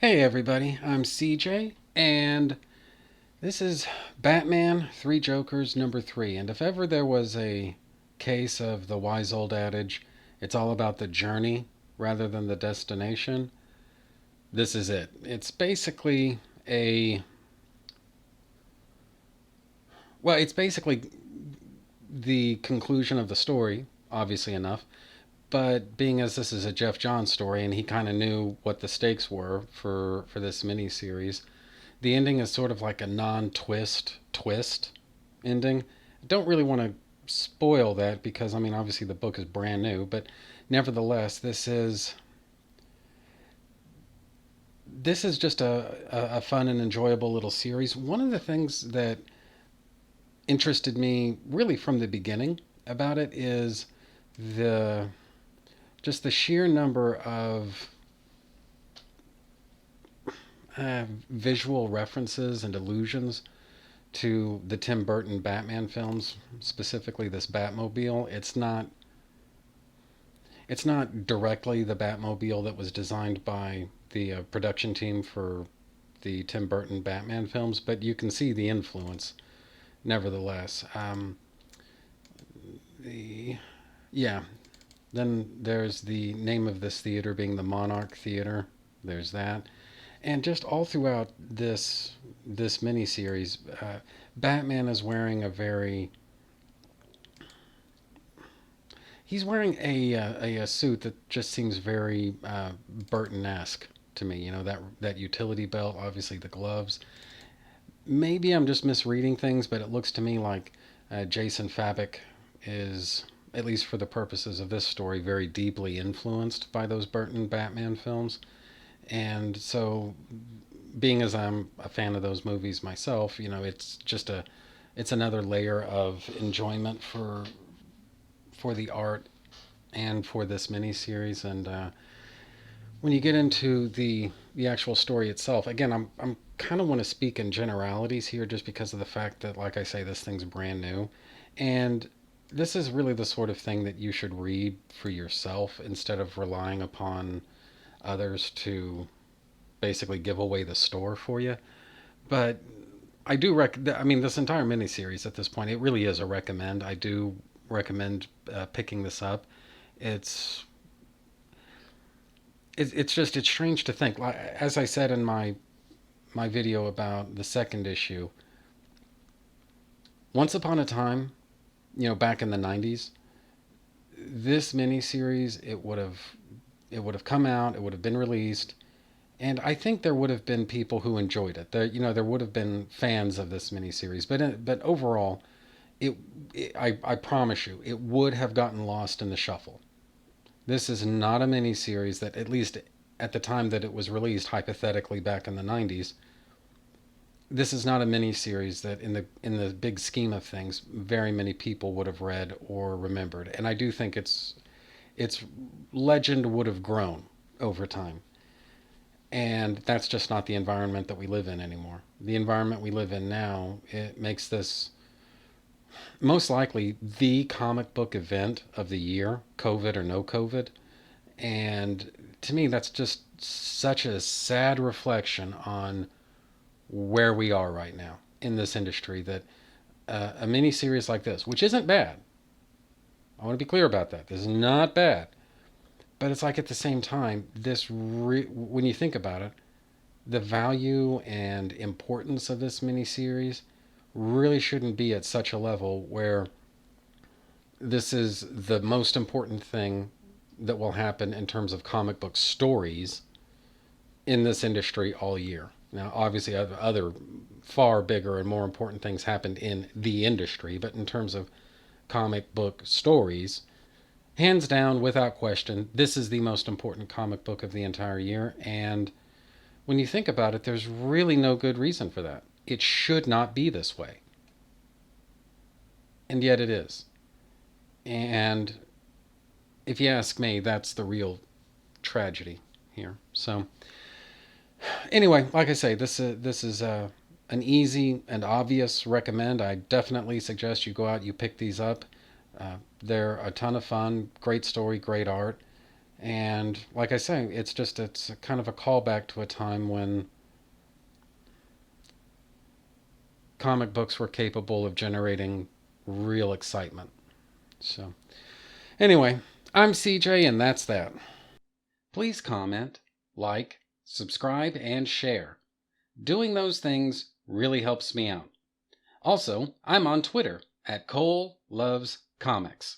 Hey everybody, I'm CJ, and this is Batman 3 Jokers number 3. And if ever there was a case of the wise old adage, it's all about the journey rather than the destination, this is it. It's basically a. Well, it's basically the conclusion of the story, obviously enough. But being as this is a Jeff Johns story and he kind of knew what the stakes were for this miniseries, the ending is sort of like a non-twist ending. I don't really want to spoil that because I mean obviously the book is brand new, but nevertheless this is just a fun and enjoyable little series. One of the things that interested me really from the beginning about it is the just the sheer number of visual references and allusions to the Tim Burton Batman films, specifically this Batmobile. It's not directly the Batmobile that was designed by the production team for the Tim Burton Batman films, but you can see the influence nevertheless. The Yeah, then there's the name of this theater being the Monarch Theater. There's that, and just all throughout this miniseries, Batman is wearing a very he's wearing a suit that just seems very Burton-esque to me. You know that utility belt, obviously the gloves. Maybe I'm just misreading things, but it looks to me like Jason Fabok is, at least for the purposes of this story, very deeply influenced by those Burton Batman films. And so, being as I'm a fan of those movies myself, it's another layer of enjoyment for the art and for this miniseries. And when you get into the actual story itself, again, I'm kind of want to speak in generalities here, just because of the fact that, like I say, this thing's brand new, and this is really the sort of thing that you should read for yourself instead of relying upon others to basically give away the store for you. But I do I mean, this entire miniseries at this point, it really is a recommend. I do recommend picking this up. It's it's strange to think. As I said in my video about the second issue, once upon a time, back in the '90s, this miniseries it would have come out, it would have been released, and I think there would have been people who enjoyed it. There would have been fans of this miniseries, but overall, I promise you, it would have gotten lost in the shuffle. This is not a miniseries that, at least at the time that it was released, hypothetically back in the '90s, this is not a miniseries that, in the big scheme of things, very many people would have read or remembered. And I do think its legend would have grown over time. And that's just not the environment that we live in anymore. The environment we live in now, it makes this most likely the comic book event of the year, COVID or no COVID. And to me, that's just such a sad reflection on where we are right now in this industry, that a mini series like this, which isn't bad, I want to be clear about that. This is not bad. But it's like, at the same time, when you think about it, the value and importance of this miniseries really shouldn't be at such a level where this is the most important thing that will happen in terms of comic book stories in this industry all year. Now, obviously, other far bigger and more important things happened in the industry, but in terms of comic book stories, hands down, without question, this is the most important comic book of the entire year. And when you think about it, there's really no good reason for that. It should not be this way. And yet it is. And if you ask me, that's the real tragedy here. So, anyway, like I say, this is an easy and obvious recommend. I definitely suggest you go out, you pick these up. They're a ton of fun, great story, great art. And like I say, it's a kind of a callback to a time when comic books were capable of generating real excitement. So, anyway, I'm CJ, and that's that. Please comment, like, subscribe, and share. Doing those things really helps me out. Also, I'm on Twitter at Cole Loves Comics.